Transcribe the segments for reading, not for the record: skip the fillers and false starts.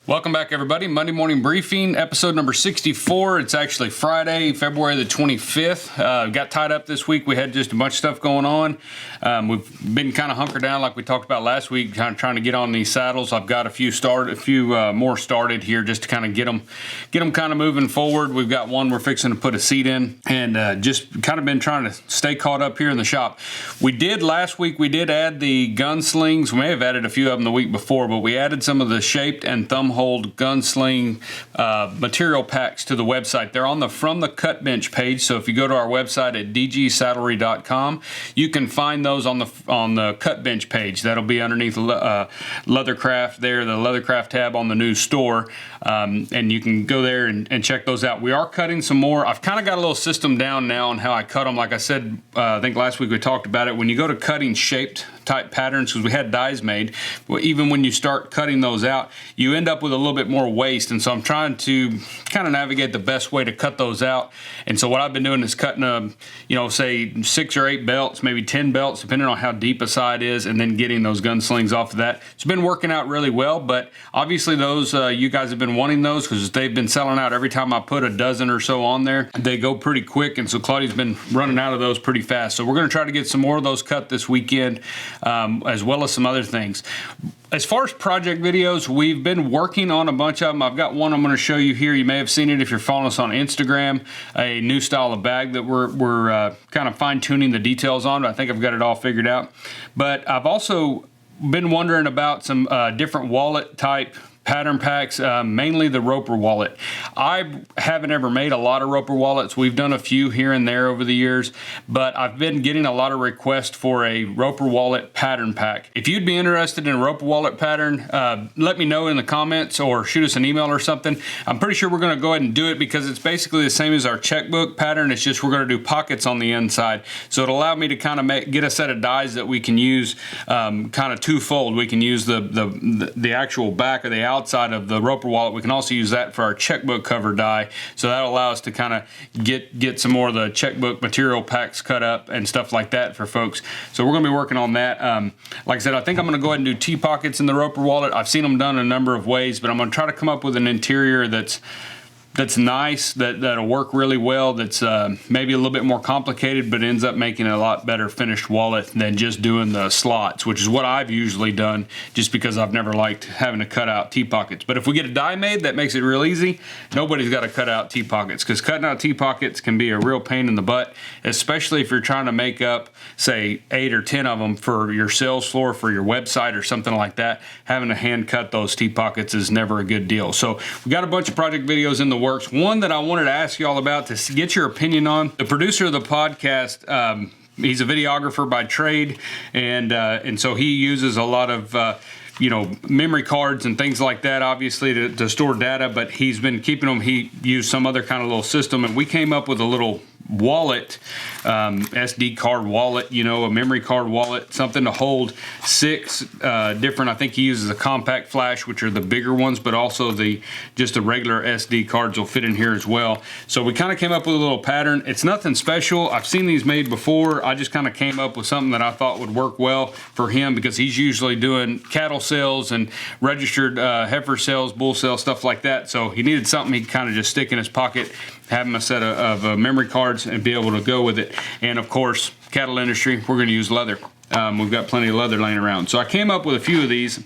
Welcome back, everybody. Monday Morning Briefing, episode number 64. It's actually Friday, February the 25th. Got tied up this week. We had just a bunch of stuff going on. We've been kind of hunkered down like we talked about last week, kind of trying to get on these saddles. I've got a few more started here just to kind of get them kind of moving forward. We've got one we're fixing to put a seat in, and just kind of been trying to stay caught up here in the shop. Last week, we did add the gunslings. We may have added a few of them the week before, but we added some of the shaped and thumb hold gunsling material packs to the website. They're on the From the Cut Bench page, so if you go to our website at dgsaddlery.com, you can find those on the Cut Bench page. That'll be underneath Leathercraft there, the Leathercraft tab on the new store, and you can go there and check those out. We are cutting some more. I've kind of got a little system down now on how I cut them. Like I said, I think last week we talked about it. When you go to cutting shaped type patterns, because we had dies made, even when you start cutting those out, you end up with a little bit more waste, and so I'm trying to kind of navigate the best way to cut those out. And so what I've been doing is cutting say 6 or 8 belts, maybe 10 belts, depending on how deep a side is, and then getting those gunslings off of that. It's been working out really well, but obviously those you guys have been wanting those because they've been selling out every time I put a dozen or so on there. They go pretty quick, and so Claudia's been running out of those pretty fast. So we're going to try to get some more of those cut this weekend, as well as some other things. As far as project videos, we've been working on a bunch of them. I've got one I'm going to show you here. You may have seen it if you're following us on Instagram, a new style of bag that we're kind of fine-tuning the details on. I think I've got it all figured out. But I've also been wondering about some different wallet type pattern packs, mainly the Roper wallet. I haven't ever made a lot of Roper wallets. We've done a few here and there over the years, but I've been getting a lot of requests for a Roper wallet pattern pack. If you'd be interested in a Roper wallet pattern, let me know in the comments or shoot us an email or something. I'm pretty sure we're going to go ahead and do it because it's basically the same as our checkbook pattern. It's just we're going to do pockets on the inside. So it'll allow me to kind of get a set of dies that we can use kind of twofold. We can use the actual back or the outside of the Roper wallet. We can also use that for our checkbook cover die, so that'll allow us to kind of get some more of the checkbook material packs cut up and stuff like that for folks. So we're going to be working on that. Like I said, I think I'm going to go ahead and do T-pockets in the Roper wallet. I've seen them done a number of ways, but I'm going to try to come up with an interior that's nice, that'll work really well, that's maybe a little bit more complicated, but ends up making a lot better finished wallet than just doing the slots, which is what I've usually done, just because I've never liked having to cut out T-pockets. But if we get a die made, that makes it real easy. Nobody's got to cut out T-pockets, because cutting out T-pockets can be a real pain in the butt, especially if you're trying to make up, say, 8 or 10 of them for your sales floor, for your website or something like that. Having to hand cut those T-pockets is never a good deal. So we got a bunch of project videos in the works. One that I wanted to ask you all about to get your opinion on. The producer of the podcast, he's a videographer by trade, and so he uses a lot of memory cards and things like that, obviously, to store data, but he's been keeping them. He used some other kind of little system, and we came up with a little wallet, SD card wallet, a memory card wallet, something to hold 6 different, I think he uses a compact flash, which are the bigger ones, but also just the regular SD cards will fit in here as well. So we kind of came up with a little pattern. It's nothing special. I've seen these made before. I just kind of came up with something that I thought would work well for him, because he's usually doing cattle sales and registered heifer sales, bull sales, stuff like that. So he needed something he could kind of just stick in his pocket, have him a set of memory cards and be able to go with it. And of course, cattle industry, we're going to use leather. We've got plenty of leather laying around. So I came up with a few of these.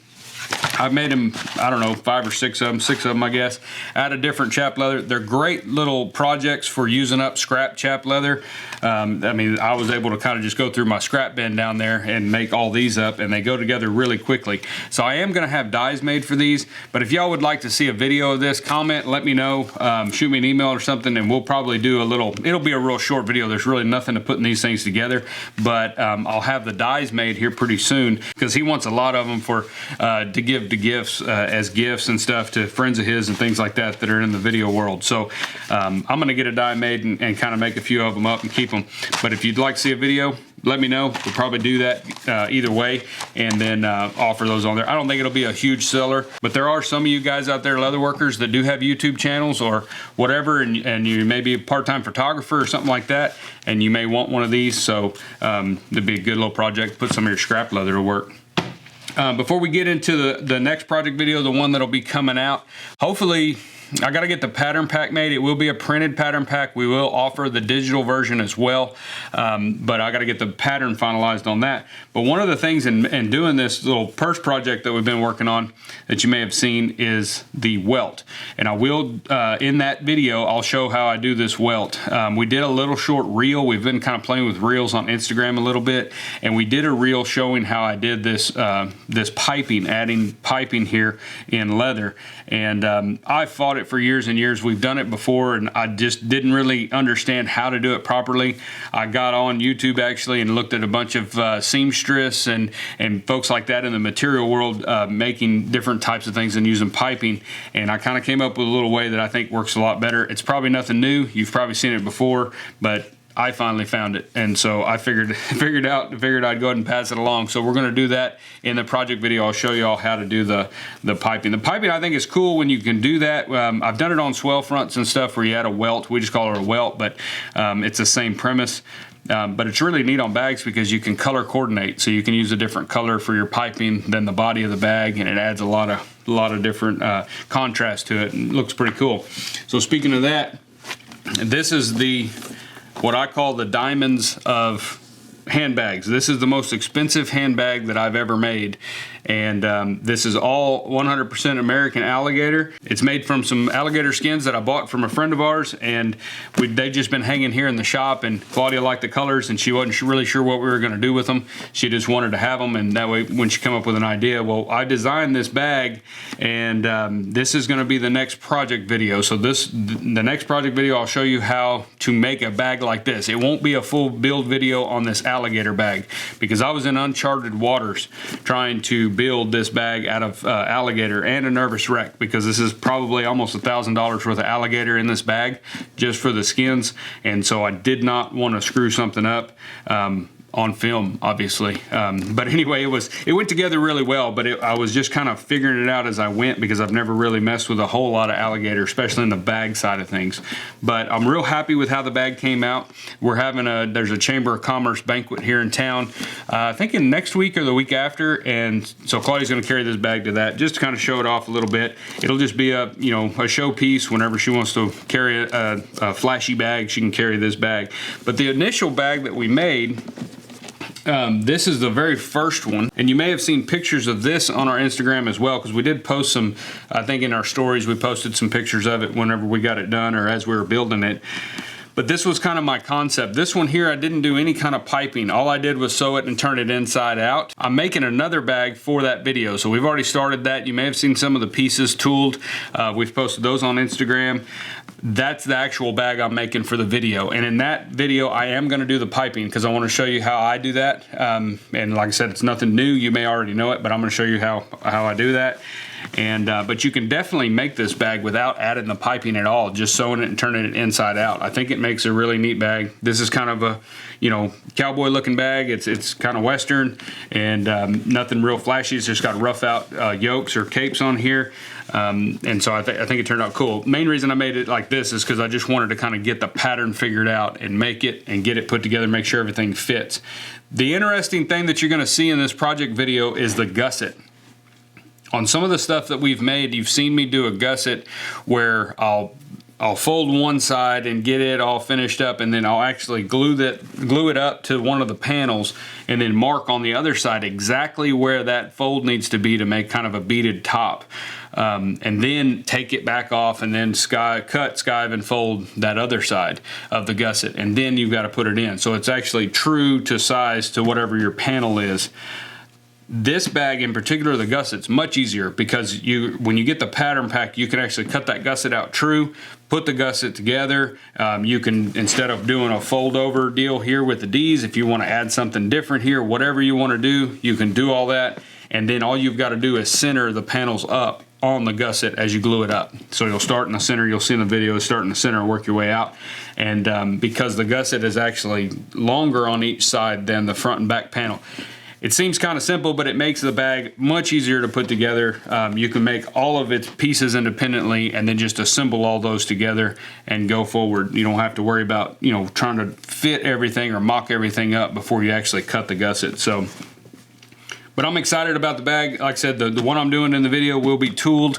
I've made them, I don't know, 5 or 6 of them, 6 of them, I guess, out of different chap leather. They're great little projects for using up scrap chap leather. I was able to kind of just go through my scrap bin down there and make all these up, and they go together really quickly. So I am going to have dies made for these, but if y'all would like to see a video of this, comment, let me know, shoot me an email or something, and we'll probably do it'll be a real short video. There's really nothing to putting these things together, but I'll have the dies made here pretty soon, because he wants a lot of them to give to gifts, as gifts and stuff to friends of his and things like that are in the video world. So I'm going to get a die made and kind of make a few of them up and keep them. But if you'd like to see a video, let me know. We'll probably do that either way, and then offer those on there. I don't think it'll be a huge seller, but there are some of you guys out there, leather workers, that do have YouTube channels or whatever, and you may be a part-time photographer or something like that, and you may want one of these. So it'd be a good little project to put some of your scrap leather to work. Before we get into the next project video, the one that'll be coming out, hopefully I got to get the pattern pack made. It will be a printed pattern pack. We will offer the digital version as well, but I got to get the pattern finalized on that. But one of the things in doing this little purse project that we've been working on that you may have seen is the welt. And I will, in that video, I'll show how I do this welt. We did a little short reel. We've been kind of playing with reels on Instagram a little bit, and we did a reel showing how I did this, this piping, adding piping here in leather. And I fought it for years and years. We've done it before, and I just didn't really understand how to do it properly. I got on YouTube actually and looked at a bunch of seamstress and folks like that in the material world making different types of things and using piping, and I kind of came up with a little way that I think works a lot better. It's probably nothing new. You've probably seen it before, but I finally found it, and so I figured I'd go ahead and pass it along. So we're going to do that in the project video. I'll show you all how to do the piping. The piping I think is cool when you can do that. I've done it on swell fronts and stuff where you add a welt. We just call it a welt, but it's the same premise. But it's really neat on bags because you can color coordinate, so you can use a different color for your piping than the body of the bag, and it adds a lot of different contrast to it, and it looks pretty cool. So speaking of that, this is what I call the diamonds of handbags. This is the most expensive handbag that I've ever made, and this is all 100% American alligator. It's made from some alligator skins that I bought from a friend of ours, and they've just been hanging here in the shop, and Claudia liked the colors, and she wasn't really sure what we were going to do with them. She just wanted to have them, and that way when she came up with an idea, well, I designed this bag, and this is going to be the next project video. So the next project video, I'll show you how to make a bag like this. It won't be a full build video on this alligator bag because I was in uncharted waters trying to build this bag out of alligator, and a nervous wreck because this is probably almost $1,000 worth of alligator in this bag just for the skins, and so I did not want to screw something up on film, obviously. But anyway, it went together really well, but I was just kind of figuring it out as I went because I've never really messed with a whole lot of alligator, especially in the bag side of things. But I'm real happy with how the bag came out. We're having there's a Chamber of Commerce banquet here in town, I think in next week or the week after, and so Claudia's gonna carry this bag to that just to kind of show it off a little bit. It'll just be a showpiece whenever she wants to carry a flashy bag, she can carry this bag. But the initial bag that we made, this is the very first one, and you may have seen pictures of this on our Instagram as well, because we did post some, I think in our stories we posted some pictures of it whenever we got it done or as we were building it. But this was kind of my concept. This one here, I didn't do any kind of piping. All I did was sew it and turn it inside out. I'm making another bag for that video, so we've already started that. You may have seen some of the pieces tooled. We've posted those on Instagram. That's the actual bag I'm making for the video, and in that video I am going to do the piping because I want to show you how I do that, and like I said, it's nothing new. You may already know it, but I'm going to show you how I do that. And but you can definitely make this bag without adding the piping at all, just sewing it and turning it inside out. I think it makes a really neat bag. This is kind of a cowboy looking bag. It's kind of western and nothing real flashy. It's just got rough out yokes or capes on here. And so I think it turned out cool. Main reason I made it like this is because I just wanted to kind of get the pattern figured out and make it and get it put together, make sure everything fits. The interesting thing that you're going to see in this project video is the gusset. On some of the stuff that we've made, you've seen me do a gusset where I'll fold one side and get it all finished up, and then I'll actually glue it up to one of the panels and then mark on the other side exactly where that fold needs to be to make kind of a beaded top. And then take it back off and then skive and fold that other side of the gusset, and then you've got to put it in. So it's actually true to size to whatever your panel is. This bag in particular, the gusset's much easier because when you get the pattern pack, you can actually cut that gusset out true, put the gusset together. You can, instead of doing a fold over deal here with the D's, if you want to add something different here, whatever you want to do, you can do all that. And then all you've got to do is center the panels up on the gusset as you glue it up. So you'll start in the center, you'll see in the video, start in the center and work your way out. And because the gusset is actually longer on each side than the front and back panel, it seems kind of simple, but it makes the bag much easier to put together. You can make all of its pieces independently and then just assemble all those together and go forward. You don't have to worry about, trying to fit everything or mock everything up before you actually cut the gusset. So, But I'm excited about the bag. Like I said, the one I'm doing in the video will be tooled.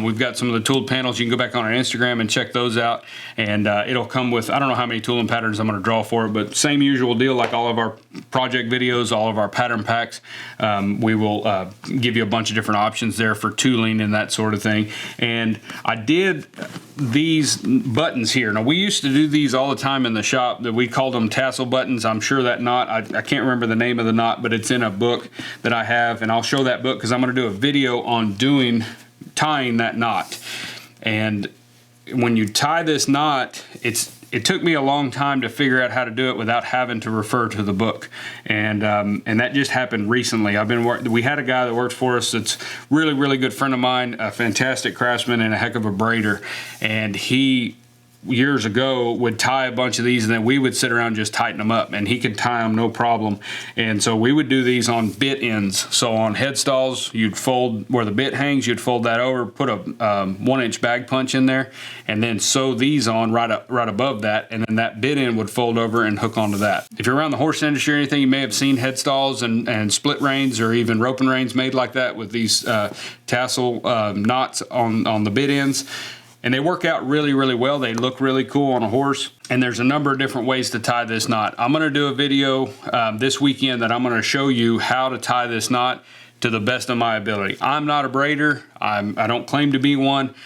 We've got some of the tooled panels. You can go back on our Instagram and check those out. And it'll come with, I don't know how many tooling patterns I'm going to draw for it, but same usual deal like all of our project videos, all of our pattern packs. We will give you a bunch of different options there for tooling and that sort of thing. And I did these buttons here. Now, we used to do these all the time in the shop. That we called them tassel buttons. I'm sure that knot, I can't remember the name of the knot, but it's in a book that I have, and I'll show that book because I'm going to do a video on tying that knot. And when you tie this knot, it took me a long time to figure out how to do it without having to refer to the book, and that just happened recently. We had a guy that works for us that's really good friend of mine, a fantastic craftsman and a heck of a braider, and he years ago would tie a bunch of these, and then we would sit around and just tighten them up, and he could tie them no problem. And so we would do these on bit ends. So on headstalls, you'd fold where the bit hangs, you'd fold that over, put a 1-inch bag punch in there, and then sew these on right above that, and then that bit end would fold over and hook onto that. If you're around the horse industry or anything, you may have seen headstalls and split reins or even roping reins made like that with these tassel knots on the bit ends. And they work out really well. They look really cool on a horse. And there's a number of different ways to tie this knot. I'm gonna do a video this weekend that I'm gonna show you how to tie this knot to the best of my ability. I'm not a braider. I don't claim to be one.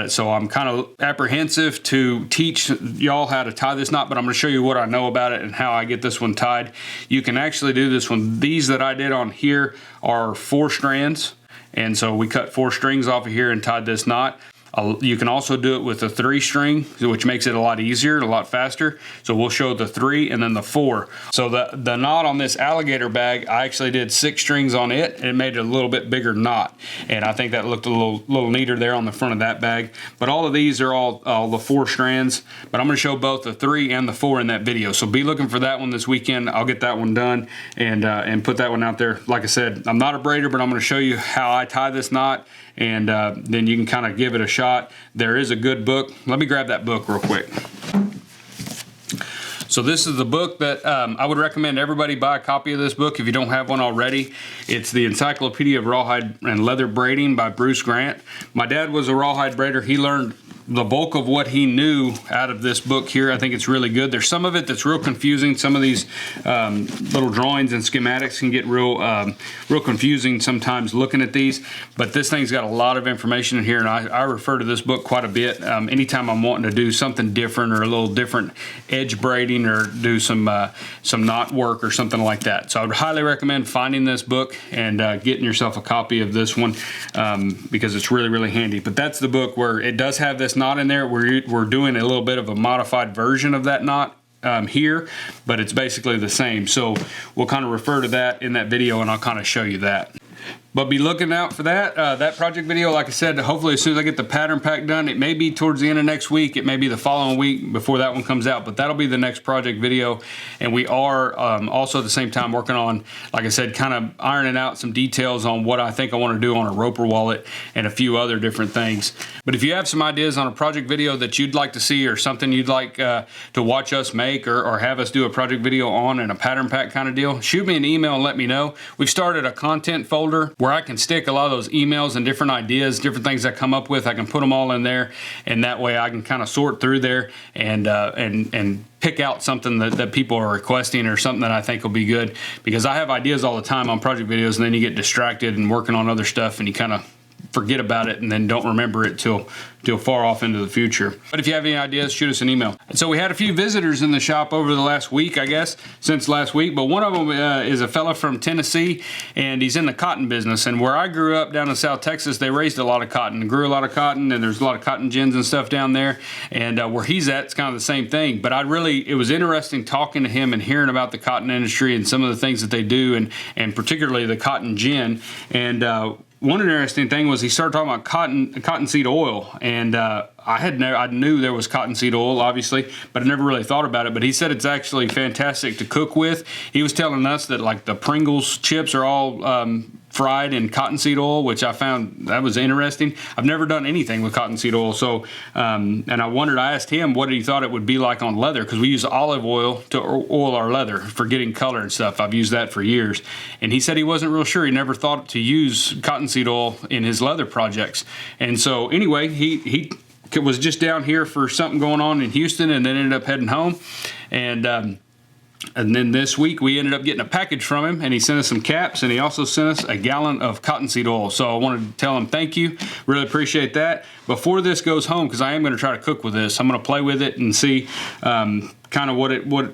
So I'm kind of apprehensive to teach y'all how to tie this knot, but I'm gonna show you what I know about it and how I get this one tied. You can actually do this one. These that I did on here are 4 strands. And so we cut 4 strings off of here and tied this knot. You can also do it with a 3-string, which makes it a lot easier, a lot faster. So we'll show the 3 and then the 4. So the knot on this alligator bag, I actually did 6 strings on it, and it made it a little bit bigger knot. And I think that looked a little neater there on the front of that bag. But all of these are all the 4 strands. But I'm going to show both the 3 and the 4 in that video. So be looking for that one this weekend. I'll get that one done and put that one out there. Like I said, I'm not a braider, but I'm going to show you how I tie this knot, and then you can kind of give it a shot. There is a good book. Let me grab that book real quick. So this is the book that I would recommend everybody buy a copy of this book if you don't have one already. It's the Encyclopedia of Rawhide and Leather Braiding by Bruce Grant. My dad was a rawhide braider. He learned the bulk of what he knew out of this book here. I think it's really good. There's some of it that's real confusing. Some of these little drawings and schematics can get real confusing sometimes looking at these, but this thing's got a lot of information in here, and I refer to this book quite a bit. Anytime I'm wanting to do something different or a little different edge braiding or do some knot work or something like that. So I would highly recommend finding this book and getting yourself a copy of this one because it's really handy. But that's the book where it does have this knot in there. We're doing a little bit of a modified version of that knot here, but it's basically the same. So we'll kind of refer to that in that video, and I'll kind of show you that. But be looking out for that project video. Like I said, hopefully as soon as I get the pattern pack done, it may be towards the end of next week, it may be the following week before that one comes out, but that'll be the next project video. And we are also at the same time working on, like I said, kind of ironing out some details on what I think I want to do on a roper wallet and a few other different things. But if you have some ideas on a project video that you'd like to see or something you'd like to watch us make or have us do a project video on in a pattern pack kind of deal, shoot me an email and let me know. We've started a content folder where I can stick a lot of those emails and different ideas, different things I come up with. I can put them all in there, and that way I can kind of sort through there and pick out something that people are requesting or something that I think will be good, because I have ideas all the time on project videos, and then you get distracted and working on other stuff, and you kind of forget about it and then don't remember it till far off into the future. But if you have any ideas, shoot us an email. And so we had a few visitors in the shop over the last week, I guess, since last week, but one of them is a fella from Tennessee, and he's in the cotton business. And where I grew up down in South Texas, they raised a lot of cotton, grew a lot of cotton, and there's a lot of cotton gins and stuff down there. And where he's at, it's kind of the same thing. But it was interesting talking to him and hearing about the cotton industry and some of the things that they do, and particularly the cotton gin. And one interesting thing was he started talking about cottonseed oil, and I knew there was cottonseed oil, obviously, but I never really thought about it. But he said it's actually fantastic to cook with. He was telling us that like the Pringles chips are all fried in cottonseed oil, which I found that was interesting. I've never done anything with cottonseed oil, so and I asked him what he thought it would be like on leather, because we use olive oil to oil our leather for getting color and stuff. I've used that for years, and he said he wasn't real sure. He never thought to use cottonseed oil in his leather projects. And so anyway, he was just down here for something going on in Houston, and then ended up heading home. And then this week we ended up getting a package from him, and he sent us some caps, and he also sent us a gallon of cottonseed oil. So I wanted to tell him thank you. Really appreciate that. Before this goes home, because I am going to try to cook with this, I'm going to play with it and see kind of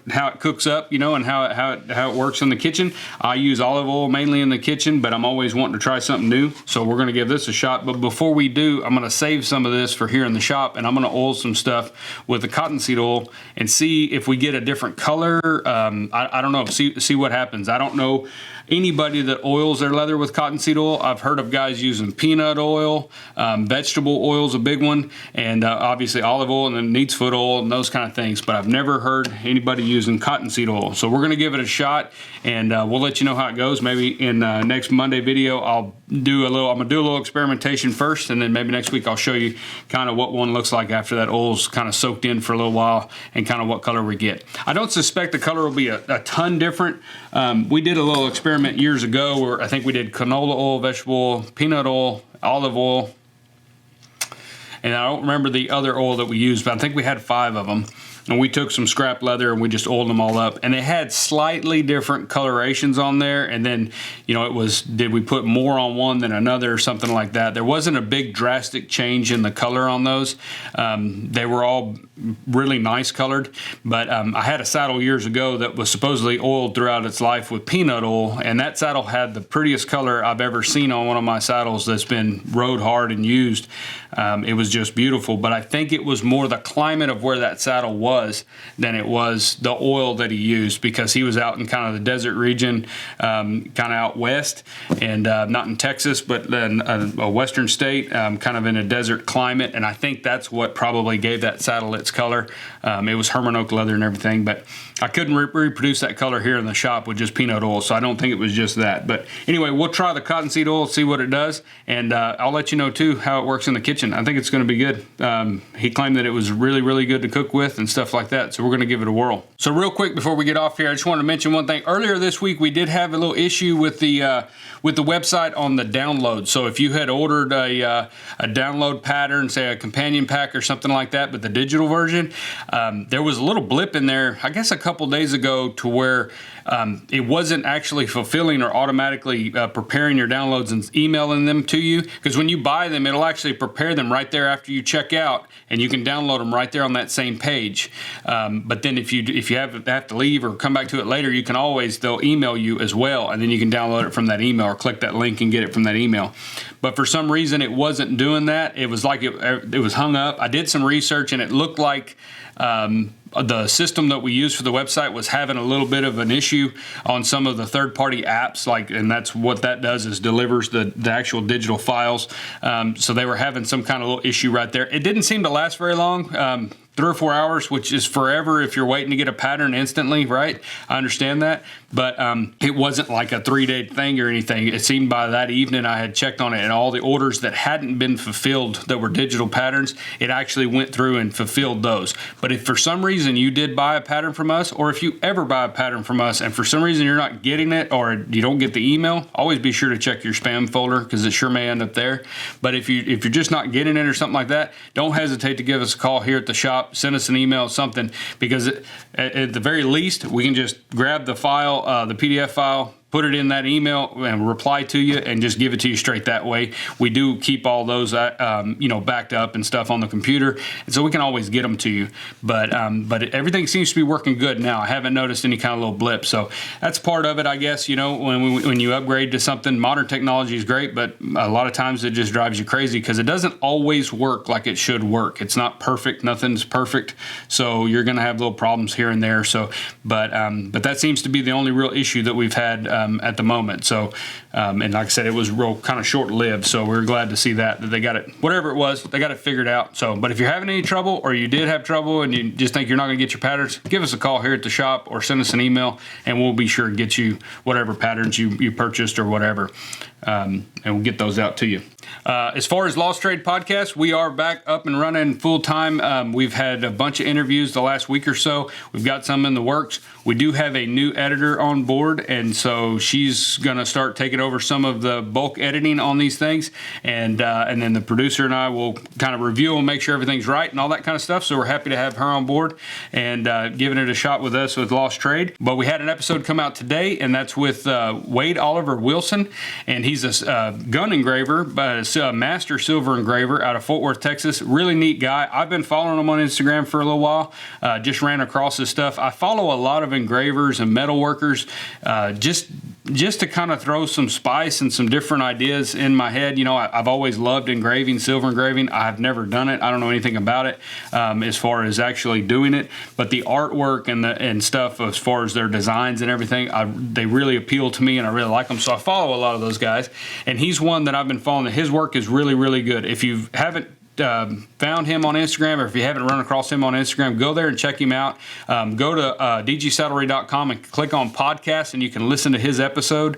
how it cooks up, and how it works in the kitchen. I use olive oil mainly in the kitchen, but I'm always wanting to try something new, so we're going to give this a shot. But before we do, I'm going to save some of this for here in the shop, and I'm going to oil some stuff with the cottonseed oil and see if we get a different color. I don't know. See what happens. I don't know anybody that oils their leather with cottonseed oil. I've heard of guys using peanut oil, vegetable oil is a big one, and obviously olive oil and then neat's foot oil and those kind of things. But I've never heard anybody using cottonseed oil. So we're going to give it a shot, and we'll let you know how it goes. Maybe in next Monday video, I'm going to do a little experimentation first, and then maybe next week I'll show you kind of what one looks like after that oil's kind of soaked in for a little while and kind of what color we get. I don't suspect the color will be a ton different. We did a little experiment years ago where I think we did canola oil, vegetable oil, peanut oil, olive oil, and I don't remember the other oil that we used, but I think we had 5 of them. And we took some scrap leather and we just oiled them all up, and they had slightly different colorations on there. And then, did we put more on one than another or something like that? There wasn't a big drastic change in the color on those. They were all really nice colored, but I had a saddle years ago that was supposedly oiled throughout its life with peanut oil, and that saddle had the prettiest color I've ever seen on one of my saddles that's been rode hard and used. It was just beautiful, but I think it was more the climate of where that saddle was than it was the oil that he used, because he was out in kind of the desert region, kind of out west, and not in Texas, but then a western state, kind of in a desert climate, and I think that's what probably gave that saddle its color. It was Herman oak leather and everything, but I couldn't reproduce that color here in the shop with just peanut oil, so I don't think it was just that. But anyway, we'll try the cottonseed oil, see what it does, and I'll let you know too how it works in the kitchen. I think it's going to be good. He claimed that it was really, really good to cook with and stuff like that, so we're going to give it a whirl. So real quick before we get off here, I just wanted to mention one thing. Earlier this week, we did have a little issue with the website on the download. So if you had ordered a download pattern, say a companion pack or something like that, but the digital version, there was a little blip in there, I guess a couple days ago, to where it wasn't actually fulfilling or automatically preparing your downloads and emailing them to you. Because when you buy them, it'll actually prepare them right there after you check out, and you can download them right there on that same page. But then if you have to leave or come back to it later, they'll email you as well, and then you can download it from that email or click that link and get it from that email. But for some reason, it wasn't doing that. It was like it was hung up. I did some research, and it looked like the system that we use for the website was having a little bit of an issue on some of the third-party apps, and that's what that does, is delivers the actual digital files. So they were having some kind of little issue right there. It didn't seem to last very long. 3 or 4 hours, which is forever if you're waiting to get a pattern instantly, right? I understand that, but it wasn't like a 3-day thing or anything. It seemed by that evening I had checked on it, and all the orders that hadn't been fulfilled that were digital patterns, it actually went through and fulfilled those. But if for some reason you did buy a pattern from us, or if you ever buy a pattern from us and for some reason you're not getting it, or you don't get the email, always be sure to check your spam folder, because it sure may end up there. But if you're just not getting it or something like that, don't hesitate to give us a call here at the shop. Send us an email, something, because at the very least, we can just grab the file, the PDF file, put it in that email and reply to you and just give it to you straight that way. We do keep all those, backed up and stuff on the computer, and so we can always get them to you. But everything seems to be working good now. I haven't noticed any kind of little blip, so that's part of it, I guess. When you upgrade to something, modern technology is great, but a lot of times it just drives you crazy because it doesn't always work like it should work. It's not perfect. Nothing's perfect, so you're going to have little problems here and there. So, but that seems to be the only real issue that we've had at the moment. So, and like I said, it was real kind of short-lived. So we're glad to see that they got it, whatever it was, they got it figured out. So, but if you're having any trouble, or you did have trouble and you just think you're not going to get your patterns, give us a call here at the shop or send us an email, and we'll be sure to get you whatever patterns you purchased or whatever. And we'll get those out to you. As far as Lost Trade Podcast, we are back up and running full time. We've had a bunch of interviews the last week or so. We've got some in the works. We do have a new editor on board, and so she's going to start taking over some of the bulk editing on these things, and then the producer and I will kind of review and make sure everything's right and all that kind of stuff. So we're happy to have her on board and giving it a shot with us with Lost Trade. But we had an episode come out today, and that's with Wade Oliver Wilson, and he's a gun engraver, but a master silver engraver out of Fort Worth, Texas. Really neat guy. I've been following him on Instagram for a little while. Just ran across his stuff. I follow a lot of engravers and metal workers, just to kind of throw some spice and some different ideas in my head. You know, I've always loved engraving, silver engraving. I've never done it. I don't know anything about it as far as actually doing it, but the artwork and stuff as far as their designs and everything, they really appeal to me, and I really like them. So I follow a lot of those guys, and he's one that I've been following. His work is really, really good. If you haven't found him on Instagram, or if you haven't run across him on Instagram, go there and check him out. Go to dgsaddlery.com and click on podcast, and you can listen to his episode.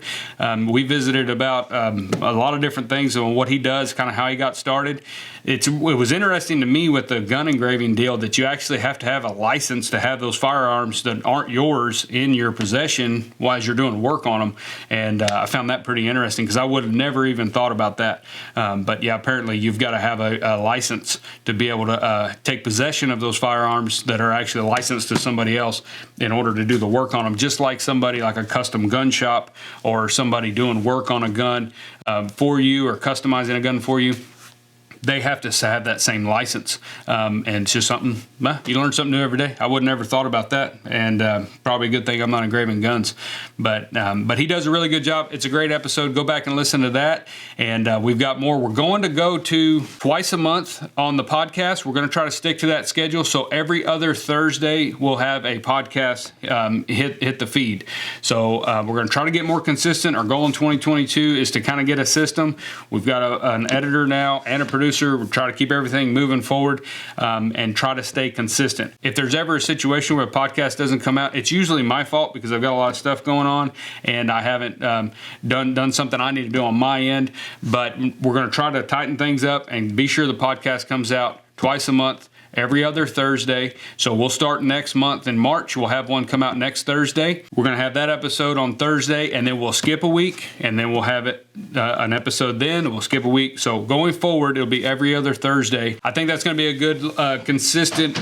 We visited about a lot of different things on what he does, kind of how he got started. It was interesting to me with the gun engraving deal that you actually have to have a license to have those firearms that aren't yours in your possession while you're doing work on them. And I found that pretty interesting because I would have never even thought about that. But yeah, apparently you've got to have a license to be able to take possession of those firearms that are actually licensed to somebody else in order to do the work on them, just like somebody like a custom gun shop or somebody doing work on a gun for you or customizing a gun for you. They have to have that same license, and it's just something, you learn something new every day. I would never thought about that, and probably a good thing I'm not engraving guns, but he does a really good job. It's a great episode. Go back and listen to that, and we've got more. We're going to go to twice a month on the podcast. We're going to try to stick to that schedule, so every other Thursday we'll have a podcast hit the feed. So we're going to try to get more consistent. Our goal in 2022 is to kind of get a system. We've got an editor now and a producer. We'll try to keep everything moving forward and try to stay consistent. If there's ever a situation where a podcast doesn't come out, it's usually my fault because I've got a lot of stuff going on and I haven't done something I need to do on my end. But we're going to try to tighten things up and be sure the podcast comes out twice a month, every other Thursday. So we'll start next month in March. We'll have one come out next Thursday. We're going to have that episode on Thursday, and then we'll skip a week, and then we'll have it an episode then. We'll skip a week. So going forward, it'll be every other Thursday. I think that's going to be a good, consistent,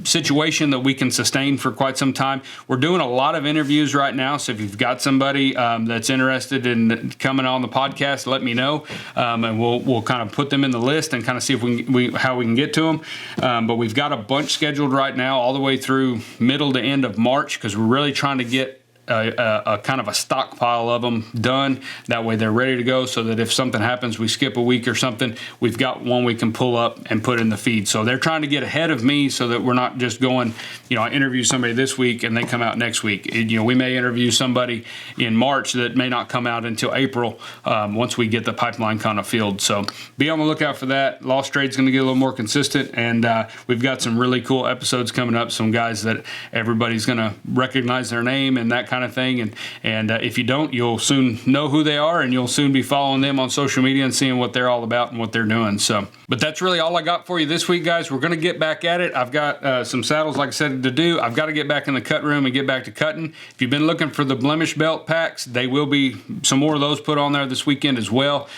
situation that we can sustain for quite some time. We're doing a lot of interviews right now. So if you've got somebody that's interested in coming on the podcast, let me know, and we'll kind of put them in the list and kind of see if how we can get to them. But we've got a bunch scheduled right now all the way through middle to end of March because we're really trying to get a kind of a stockpile of them done. That way they're ready to go so that if something happens, we skip a week or something, we've got one we can pull up and put in the feed. So they're trying to get ahead of me so that we're not just going, I interview somebody this week and they come out next week. We may interview somebody in March that may not come out until April once we get the pipeline kind of filled. So be on the lookout for that. Lost Trade's going to get a little more consistent, and we've got some really cool episodes coming up, some guys that everybody's going to recognize their name and that kind of thing, and if you don't, you'll soon know who they are, and you'll soon be following them on social media and seeing what they're all about and what they're doing. So, but that's really all I got for you this week, guys. We're going to get back at it. I've got some saddles, like I said, to do. I've got to get back in the cut room and get back to cutting. If you've been looking for the blemish belt packs, they will be some more of those put on there this weekend as well.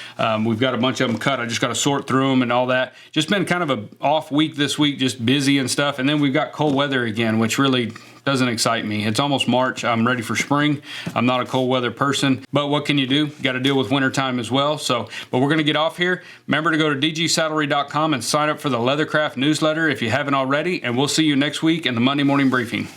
We've got a bunch of them cut. I just got to sort through them and all that. Just been kind of a off week this week, just busy and stuff. And then we've got cold weather again, which really doesn't excite me. It's almost March. I'm ready for spring. I'm not a cold weather person, but what can you do? Got to deal with wintertime as well. So, but we're going to get off here. Remember to go to dgsaddlery.com and sign up for the Leathercraft newsletter if you haven't already, and we'll see you next week in the Monday Morning Briefing.